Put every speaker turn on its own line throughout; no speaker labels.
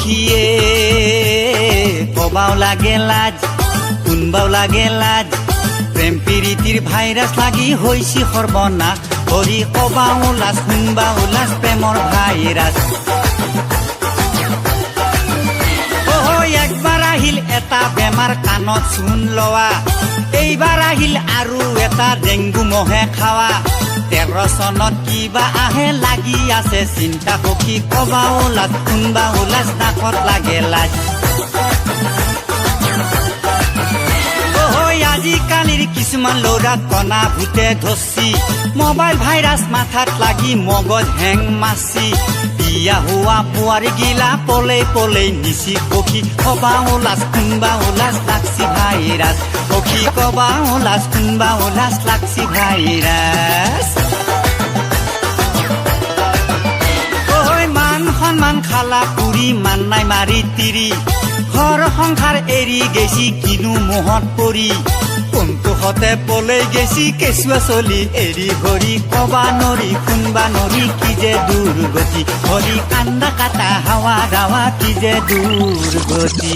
সখীয়ে কবাও লাগে লাজ কোনবাও লাগে লাজ প্ৰেম প্ৰীতিৰ ভাইৰাছ লাগি হৈছি সৰ্বনাশ হৰি কবাও লাজ শুনবাও লাজ প্ৰেমৰ ভাইৰাছ একবাৰ আহিল এটা বেমাৰ কাণত চূণ লোৱা এইবাৰ আহিল আৰু এটা ডেংগু মহে খাৱা 13 চনত কিবা আহে লাগি আছে চিন্তা সখী কবাও লাজ কোনবাও লাজ নাকত লাগে লাজ আজিকালিৰ কিছুমান ল'ৰা কণা ভূতে ধচি মোবাইল ভাইৰাছ মাথাত লাগি মগজ হেং মাছি বিয়া হোৱা বোৱাৰী গিলা পলে পলে নিচি সখী কবাও লাজ কোনবাও লাজ লাগছি ভাইৰাছ সখী কবাও লাজ কোনবাও লাজ লাগছি ভাইৰাছ মান সন্মান খালা পুৰি মান নাই মাৰি তিৰি ঘৰ সংসাৰ এৰি গেছি কিনো মোহত পৰি কোনটো হতে পলে গেছি কেঁচুৱা চলি এৰি হৰি কবা নৰি কোনবা নৰি কি যে দুৰ্গতি হৰি কান্দা কাটা হাৱা দাৱা কি যে দুৰ্গতি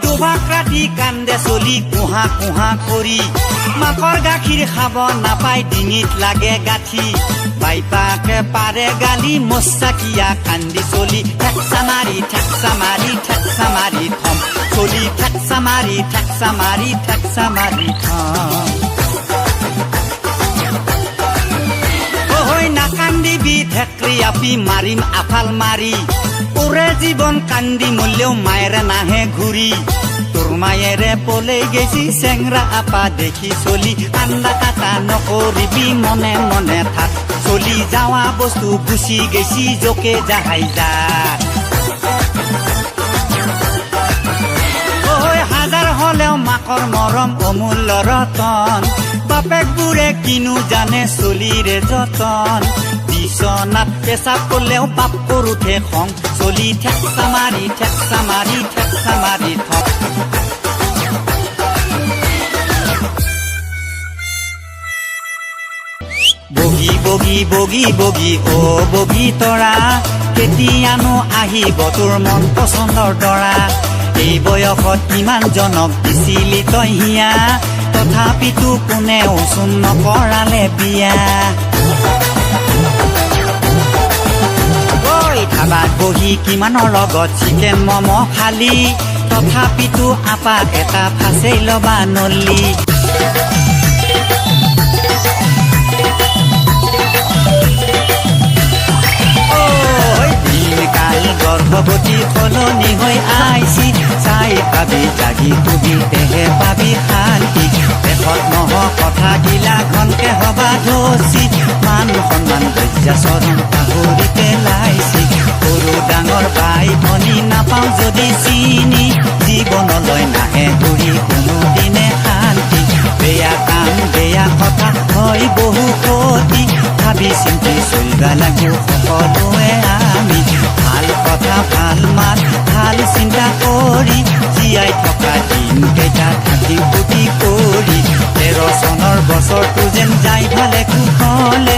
দুভাগ ৰাতি কান্দে চলি কুহা কুহা কৰি মাকৰ গাখীৰ খাব নাপায় ডিঙিত লাগে গাঠি বাইপাকে পাৰে গালি মস্তাকিয়া কান্দি চলি ঠেকচা মাৰি ঠেকচা মাৰি ঠেকচা মাৰি থম চলি ঠেকচা মাৰি ঠেকচা মাৰি ঠেকচা মাৰি থম নাকান্দিবি ঠেকৰি আপি মাৰিম আফাল মাৰি ওৰে জীৱন কান্দি মূল্যও মায়েৰে নাহে ঘূৰি তোৰ মায়েৰে পলে গেছি চেংৰা আপা দেখি চলি কান্দা কাটা নকৰিবি মনে মনে থাক চলি যাৱা বস্তু গুচি গেছি জকে যাহাই যা হাজাৰ হলেও মাকৰ মৰম অমূল্য ৰতন বাপেকবোৰে কিনো জানে চলিৰে যতন বিচনাত পেচাব কৰিলেও বাপ কৰোঁতে খং চলি ঠেকচা মাৰি ঠেকচা মাৰি ঠেকচা মাৰি থক বগী বগী বগী বগী অ বগী তৰা কেতিয়ানো আহিব তোৰ মন পচন্দৰ তৰা এই বয়সত কিমান জনক দিছিলি তই হিয়া তথাপিতো কোনেও চোন নকৰালে বিয়া ধাবাত বহি কিমানৰ লগত চিকেন ম'ম' খালি তথাপিতো আপাত এটা ফাঁচেই ল'বা নলি দিনকাল গৰ্ভৱতী সলনি হৈ আইছি চাই পাবি জাগি তুবি তেহে পাবি শান্তি দেশত নহ কথাগিলা ঘনকে হবা ধচি মান সন্মান লজ্জা চৰণ পাহৰি পেলাইছি সৰু ডাঙৰ বাই ভনী নাপাওঁ যদি চিনি জীৱনলৈ নাহে ঘূৰি কোনোদিনে শান্তি বেয়া কাম বেয়া কথা হয় বহু ক্ষতি ভাবি চিন্তি চলিবা লাগিব সকলোৱে আমি ভাল কথা ভাল মাত ভাল চিন্তা কৰি জীয়াই থকা দিনকেইটা থাকি ফুটি কৰি 13 চনৰ বছৰটো যেন যাই ভালে কুশলে